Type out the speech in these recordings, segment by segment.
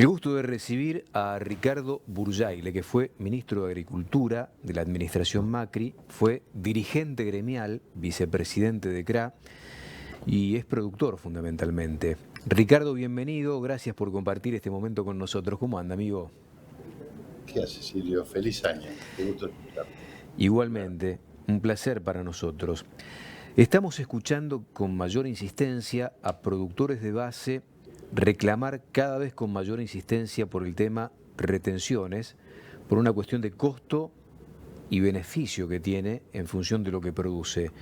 El gusto de recibir a Ricardo Burjaile, que fue ministro de Agricultura de la administración Macri, fue dirigente gremial, vicepresidente de CRA y es productor fundamentalmente. Ricardo, bienvenido, gracias por compartir este momento con nosotros. ¿Cómo anda, amigo? ¿Qué hace, Silvio? Feliz año. Qué gusto escucharte. Igualmente, un placer para nosotros. Estamos escuchando con mayor insistencia a productores de base reclamar cada vez con mayor insistencia por el tema retenciones, por una cuestión de costo y beneficio que tiene en función de lo que produce.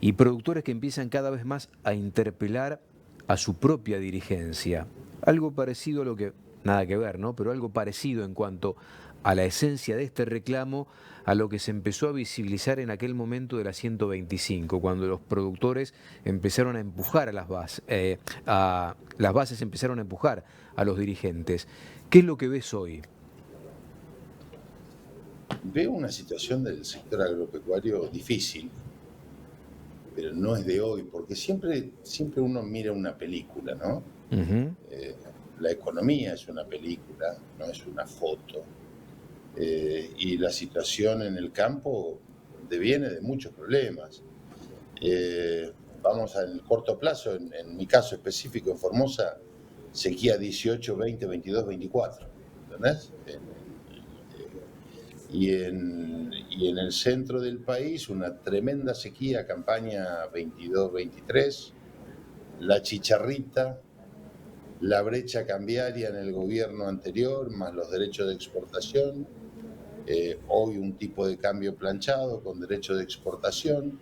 Y productores que empiezan cada vez más a interpelar a su propia dirigencia. Algo parecido a lo que, nada que ver, ¿no? Pero algo parecido en cuanto a la esencia de este reclamo a lo que se empezó a visibilizar en aquel momento de la 125, cuando los productores empezaron a empujar a las bases, las bases empezaron a empujar a los dirigentes. ¿Qué es lo que ves hoy? Veo una situación del sector agropecuario difícil, pero no es de hoy, porque siempre uno mira una película, ¿no? Ujú. La economía es una película, no es una foto. Y la situación en el campo deviene de muchos problemas. Vamos en el corto plazo, en mi caso específico en Formosa, sequía 18, 20, 22, 24, ¿entendés? Y en el centro del país una tremenda sequía, campaña 22-23, la chicharrita, la brecha cambiaria en el gobierno anterior, más los derechos de exportación, hoy un tipo de cambio planchado con derecho de exportación.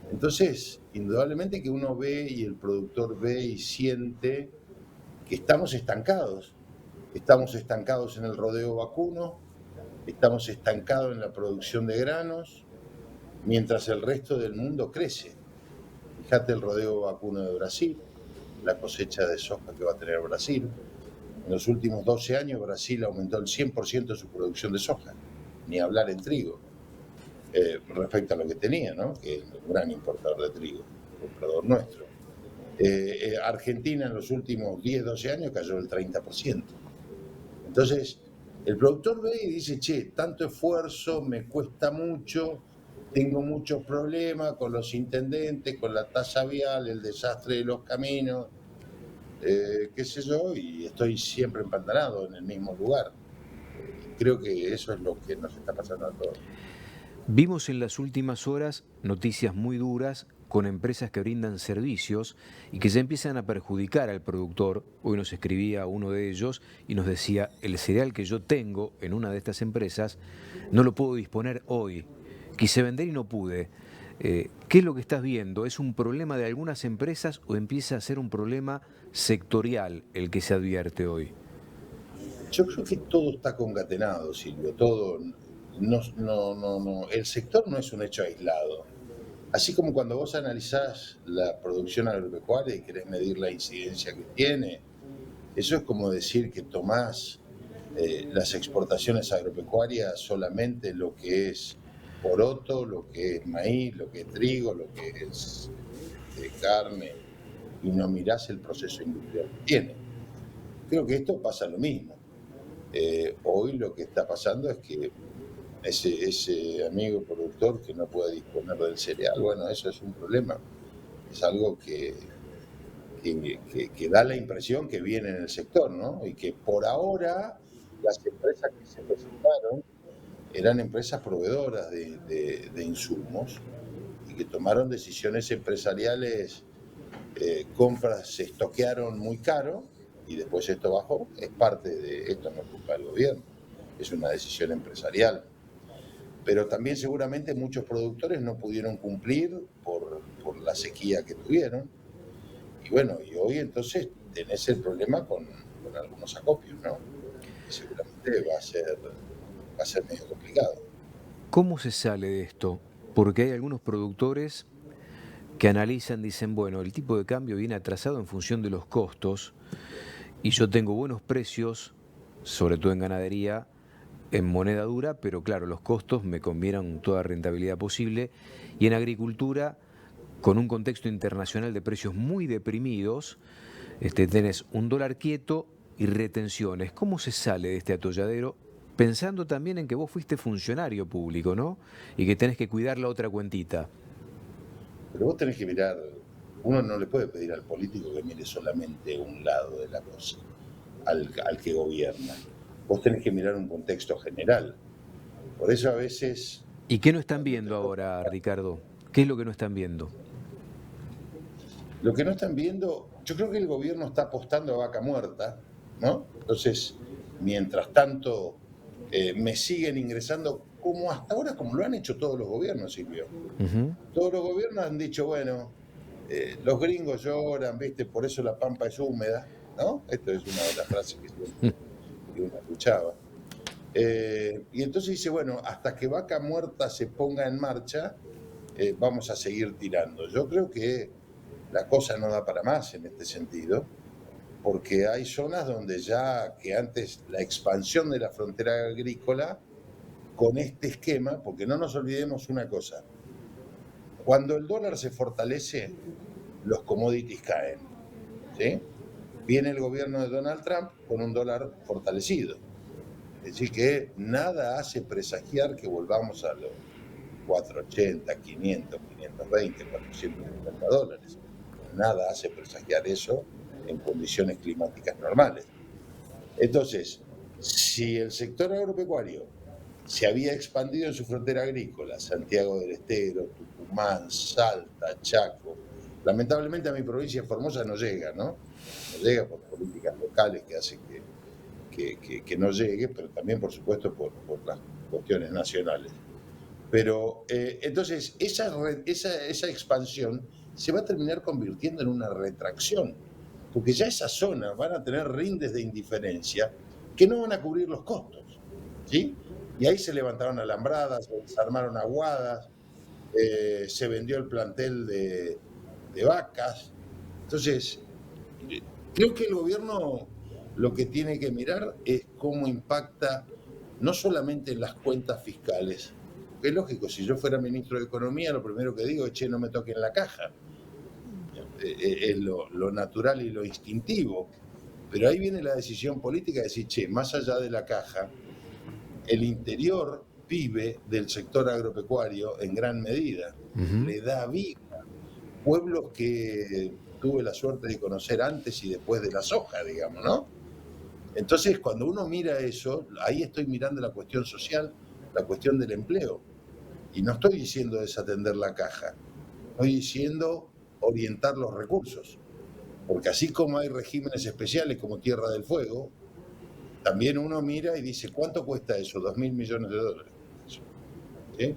Entonces, indudablemente que uno ve y el productor ve y siente que estamos estancados en el rodeo vacuno, estamos estancados en la producción de granos, mientras el resto del mundo crece. Fíjate el rodeo vacuno de Brasil, la cosecha de soja que va a tener Brasil. En los últimos 12 años Brasil aumentó el 100% de su producción de soja, ni hablar en trigo, respecto a lo que tenía, ¿no? Que es un gran importador de trigo, comprador nuestro. Argentina en los últimos 10, 12 años cayó el 30%. Entonces, el productor ve y dice, che, tanto esfuerzo, me cuesta mucho, tengo muchos problemas con los intendentes, con la tasa vial, el desastre de los caminos, qué sé yo, y estoy siempre empantanado en el mismo lugar. Creo que eso es lo que nos está pasando a todos. Vimos en las últimas horas noticias muy duras con empresas que brindan servicios y que ya empiezan a perjudicar al productor. Hoy nos escribía uno de ellos y nos decía, el cereal que yo tengo en una de estas empresas no lo puedo disponer hoy. Quise vender y no pude. ¿Qué es lo que estás viendo? ¿Es un problema de algunas empresas o empieza a ser un problema sectorial el que se advierte hoy? Yo creo que todo está concatenado, Silvio, todo. No, el sector no es un hecho aislado. Así como cuando vos analizás la producción agropecuaria y querés medir la incidencia que tiene, eso es como decir que tomás las exportaciones agropecuarias solamente lo que es poroto, lo que es maíz, lo que es trigo, lo que es carne, y no mirás el proceso industrial que tiene. Creo que esto pasa lo mismo. Hoy lo que está pasando es que ese amigo productor que no puede disponer del cereal, bueno, eso es un problema. Es algo que da la impresión que viene en el sector, ¿no? Y que por ahora las empresas que se presentaron eran empresas proveedoras de insumos y que tomaron decisiones empresariales, compras se estoquearon muy caro y después esto bajó. Es parte de esto, no es culpa del gobierno, es una decisión empresarial. Pero también seguramente muchos productores no pudieron cumplir por la sequía que tuvieron. Y bueno, y hoy entonces tenés el problema con algunos acopios, ¿no? Y seguramente va a ser medio complicado. ¿Cómo se sale de esto? Porque hay algunos productores que analizan, dicen, bueno, el tipo de cambio viene atrasado en función de los costos y yo tengo buenos precios, sobre todo en ganadería, en moneda dura, pero claro, los costos me convieran toda rentabilidad posible. Y en agricultura, con un contexto internacional de precios muy deprimidos, tenés un dólar quieto y retenciones. ¿Cómo se sale de este atolladero? Pensando también en que vos fuiste funcionario público, ¿no? Y que tenés que cuidar la otra cuentita. Pero vos tenés que mirar, uno no le puede pedir al político que mire solamente un lado de la cosa, al que gobierna. Vos tenés que mirar un contexto general. Por eso a veces, ¿Y qué no están cuando te viendo toca, ahora, Ricardo? ¿Qué es lo que no están viendo? lo que no están viendo, yo creo que el gobierno está apostando a vaca muerta, ¿no? Entonces, mientras tanto, me siguen ingresando, como hasta ahora, como lo han hecho todos los gobiernos, Silvio. Ujú. Todos los gobiernos han dicho, bueno, los gringos lloran, ¿viste? Por eso la pampa es húmeda, ¿no? Esto es una de las frases que siempre que uno escuchaba. Y entonces dice, bueno, hasta que vaca muerta se ponga en marcha, vamos a seguir tirando. Yo creo que la cosa no da para más en este sentido, porque hay zonas donde ya que antes la expansión de la frontera agrícola, con este esquema, porque no nos olvidemos una cosa, cuando el dólar se fortalece, los commodities caen, ¿sí? Viene el gobierno de Donald Trump con un dólar fortalecido. Es decir, que nada hace presagiar que volvamos a los 480, 500, 520, 450 dólares. Nada hace presagiar eso en condiciones climáticas normales. Entonces, si el sector agropecuario se había expandido en su frontera agrícola, Santiago del Estero, Tucumán, Salta, Chaco, lamentablemente a mi provincia de Formosa no llega, ¿no? No llega por políticas locales que hacen que no llegue, pero también, por supuesto, por las cuestiones nacionales. Pero entonces esa expansión se va a terminar convirtiendo en una retracción, porque ya esas zonas van a tener rindes de indiferencia que no van a cubrir los costos, ¿sí? Y ahí se levantaron alambradas, se desarmaron aguadas, se vendió el plantel de vacas. Entonces, creo que el gobierno lo que tiene que mirar es cómo impacta no solamente en las cuentas fiscales, que es lógico, si yo fuera ministro de Economía, lo primero que digo es, che, no me toquen la caja. Es lo natural y lo instintivo. Pero ahí viene la decisión política de decir, che, más allá de la caja, el interior vive del sector agropecuario en gran medida, Ujú. le da vida. Pueblos que tuve la suerte de conocer antes y después de la soja, digamos, ¿no? Entonces, cuando uno mira eso, ahí estoy mirando la cuestión social, la cuestión del empleo. Y no estoy diciendo desatender la caja, estoy diciendo orientar los recursos. Porque así como hay regímenes especiales como Tierra del Fuego, también uno mira y dice, ¿cuánto cuesta eso? 2.000 millones de dólares. ¿Sí?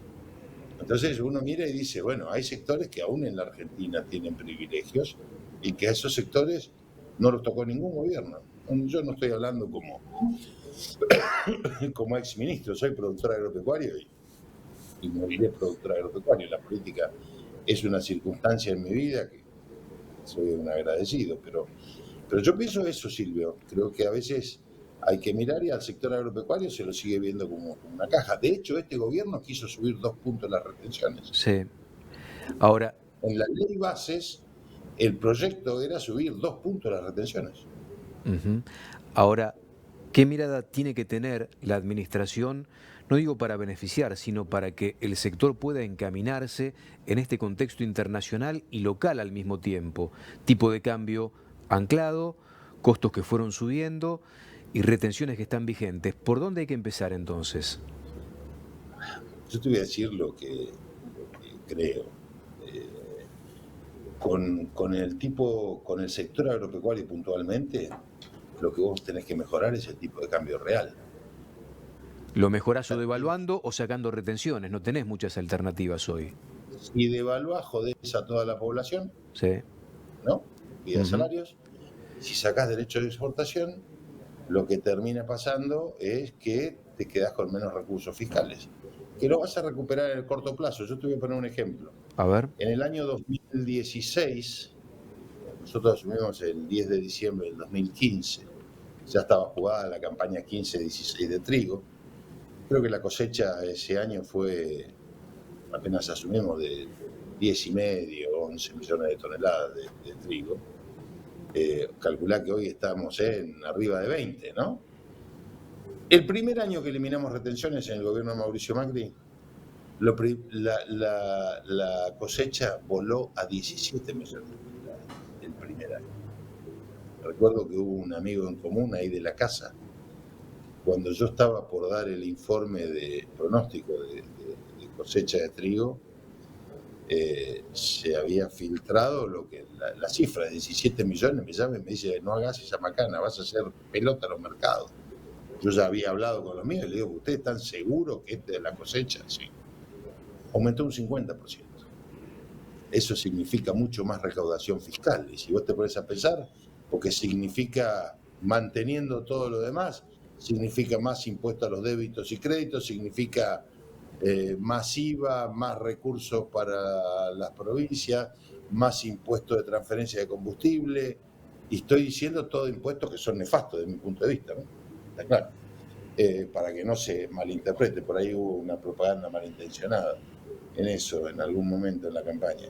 Entonces uno mira y dice, bueno, hay sectores que aún en la Argentina tienen privilegios y que a esos sectores no los tocó ningún gobierno. Yo no estoy hablando como exministro, soy productor agropecuario y moriré productor agropecuario. La política es una circunstancia en mi vida que soy un agradecido, pero yo pienso eso, Silvio. Creo que a veces hay que mirar y al sector agropecuario se lo sigue viendo como una caja. De hecho, este gobierno quiso subir 2 puntos las retenciones. Sí. Ahora, En la ley bases, el proyecto era subir 2 puntos las retenciones. ujú. Ahora, ¿qué mirada tiene que tener la administración, no digo para beneficiar, sino para que el sector pueda encaminarse en este contexto internacional y local al mismo tiempo? Tipo de cambio anclado, costos que fueron subiendo y retenciones que están vigentes. ¿Por dónde hay que empezar entonces? Yo te voy a decir lo que creo. Eh, con el sector agropecuario puntualmente, lo que vos tenés que mejorar es el tipo de cambio real. ¿Lo mejorás o devaluando o sacando retenciones? No tenés muchas alternativas hoy. Si devaluás, jodés a toda la población, Sí. ¿no? Vía Ujú. salarios. Si sacás derechos de exportación, lo que termina pasando es que te quedás con menos recursos fiscales, que lo vas a recuperar en el corto plazo. Yo te voy a poner un ejemplo. A ver. En el año 2016, nosotros asumimos el 10 de diciembre del 2015, ya estaba jugada la campaña 15-16 de trigo. Creo que la cosecha ese año fue, apenas asumimos, de 10 y medio, 11 millones de toneladas de trigo. Calculá que hoy estamos en arriba de 20, ¿no? El primer año que eliminamos retenciones en el gobierno de Mauricio Macri, la cosecha voló a 17 millones de toneladas el primer año. Recuerdo que hubo un amigo en común ahí de la casa, cuando yo estaba por dar el informe de pronóstico de cosecha de trigo, se había filtrado la cifra de 17 millones. Me llama y me dice: no hagas esa macana, vas a hacer pelota a los mercados. Yo ya había hablado con los míos y le digo: ¿ustedes están seguros que esta es la cosecha? Sí. Aumentó un 50%. Eso significa mucho más recaudación fiscal. Y si vos te pones a pensar, porque significa, manteniendo todo lo demás, significa más impuestos a los débitos y créditos, significa más IVA, más recursos para las provincias, más impuestos de transferencia de combustible. Y estoy diciendo todo impuestos que son nefastos desde mi punto de vista, ¿no? Está claro. Para que no se malinterprete, por ahí hubo una propaganda malintencionada en eso en algún momento en la campaña.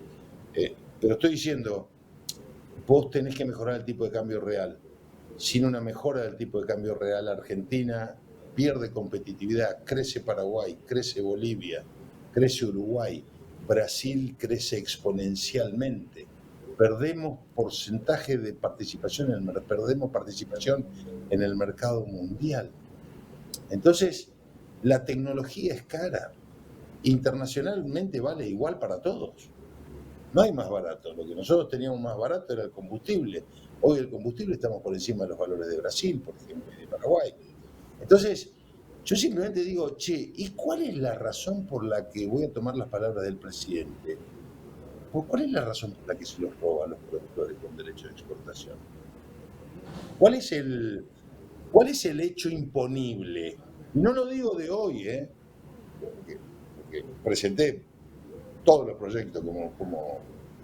Pero estoy diciendo, vos tenés que mejorar el tipo de cambio real. Sin una mejora del tipo de cambio real, Argentina pierde competitividad, crece Paraguay, crece Bolivia, crece Uruguay, Brasil crece exponencialmente. Perdemos porcentaje de participación, perdemos participación en el mercado mundial. Entonces, la tecnología es cara. Internacionalmente vale igual para todos. No hay más barato. Lo que nosotros teníamos más barato era el combustible. Hoy el combustible estamos por encima de los valores de Brasil, por ejemplo, y de Paraguay. Entonces, yo simplemente digo, che, ¿y cuál es la razón por la que, voy a tomar las palabras del presidente, cuál es la razón por la que se los roba a los productores con derecho de exportación? ¿Cuál es el hecho imponible? Y no lo digo de hoy, porque presenté todos los proyectos como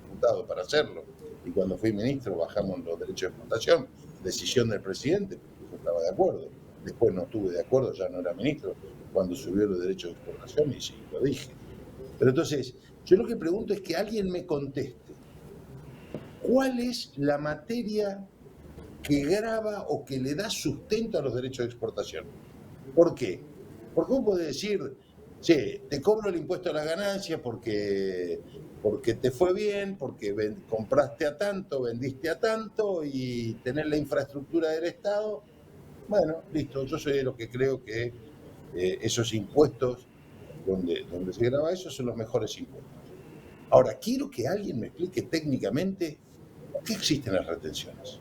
diputado para hacerlo. Y cuando fui ministro bajamos los derechos de exportación, decisión del presidente, porque yo estaba de acuerdo. Después no estuve de acuerdo, ya no era ministro, cuando subió los derechos de exportación y sí, lo dije. Pero entonces, yo lo que pregunto es que alguien me conteste, ¿cuál es la materia que grava o que le da sustento a los derechos de exportación? ¿Por qué? Porque vos podés decir, che, te cobro el impuesto a las ganancias porque te fue bien, porque compraste a tanto, vendiste a tanto y tenés la infraestructura del Estado. Bueno, listo, yo soy de los que creo que esos impuestos, donde se graba eso, son los mejores impuestos. Ahora, quiero que alguien me explique técnicamente por qué existen las retenciones,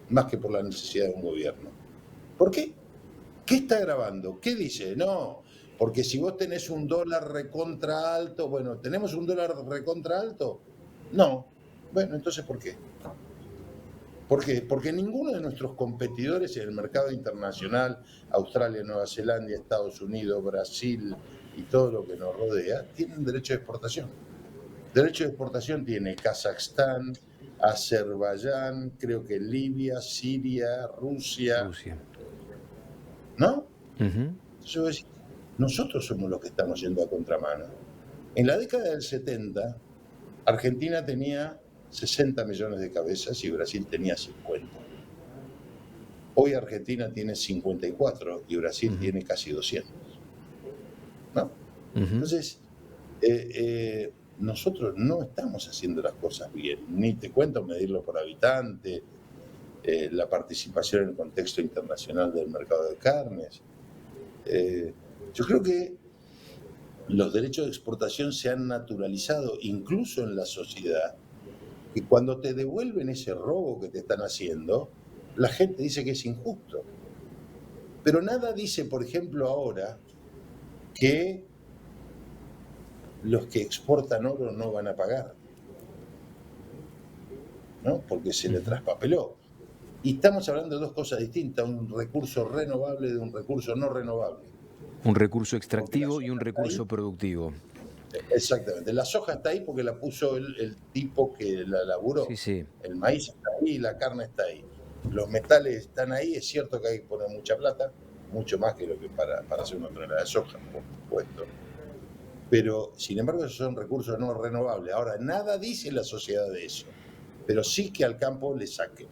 más que por la necesidad de un gobierno. ¿Por qué? ¿Qué está grabando? ¿Qué dice? No, porque si vos tenés un dólar recontra alto, bueno, ¿tenemos un dólar recontra alto? No. Bueno, entonces, ¿por qué? ¿Por qué? Porque ninguno de nuestros competidores en el mercado internacional, Australia, Nueva Zelanda, Estados Unidos, Brasil y todo lo que nos rodea, tienen derecho de exportación. Derecho de exportación tiene Kazajstán, Azerbaiyán, creo que Libia, Siria, Rusia. ¿No? Yo decía, nosotros somos los que estamos yendo a contramano. En la década del 70, Argentina tenía 60 millones de cabezas y Brasil tenía 50. Hoy Argentina tiene 54 y Brasil tiene casi 200. ¿No? Entonces, nosotros no estamos haciendo las cosas bien. Ni te cuento medirlo por habitante, la participación en el contexto internacional del mercado de carnes. Yo creo que los derechos de exportación se han naturalizado incluso en la sociedad, y cuando te devuelven ese robo que te están haciendo, la gente dice que es injusto. Pero nada dice, por ejemplo, ahora que los que exportan oro no van a pagar, ¿no? Porque se le traspapeló. Y estamos hablando de dos cosas distintas, un recurso renovable de un recurso no renovable. Un recurso extractivo y un recurso productivo. Exactamente. La soja está ahí porque la puso el tipo que la laburó. Sí, sí. El maíz está ahí, la carne está ahí. Los metales están ahí. Es cierto que hay que poner mucha plata, mucho más que lo que para hacer una tonelada de soja, por supuesto. Pero, sin embargo, esos son recursos no renovables. Ahora, nada dice la sociedad de eso, pero sí que al campo le saquen.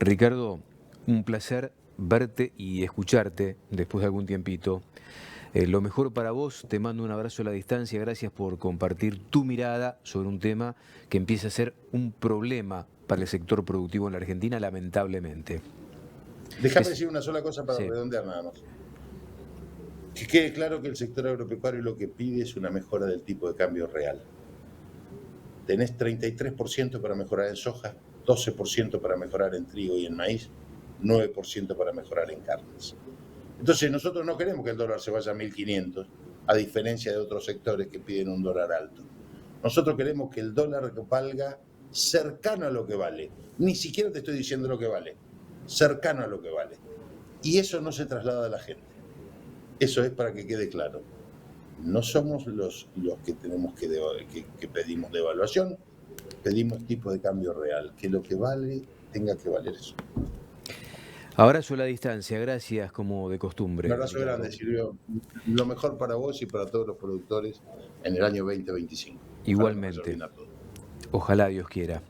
Ricardo, un placer verte y escucharte después de algún tiempito. Lo mejor para vos, te mando un abrazo a la distancia, gracias por compartir tu mirada sobre un tema que empieza a ser un problema para el sector productivo en la Argentina, lamentablemente. Déjame decir una sola cosa para Sí. redondear nada más. Que quede claro que el sector agropecuario lo que pide es una mejora del tipo de cambio real. Tenés 33% para mejorar en soja, 12% para mejorar en trigo y en maíz, 9% para mejorar en carnes. Entonces nosotros no queremos que el dólar se vaya a 1.500, a diferencia de otros sectores que piden un dólar alto. Nosotros queremos que el dólar valga cercano a lo que vale. Ni siquiera te estoy diciendo lo que vale, cercano a lo que vale. Y eso no se traslada a la gente. Eso es para que quede claro. No somos los que tenemos que pedimos devaluación, pedimos tipo de cambio real, que lo que vale tenga que valer eso. Abrazo a la distancia, gracias como de costumbre. Un abrazo Ricardo. grande, Silvio. Lo mejor para vos y para todos los productores en el año 2025. Ojalá no vaya a Igualmente, arruinar todo. ojalá Dios quiera.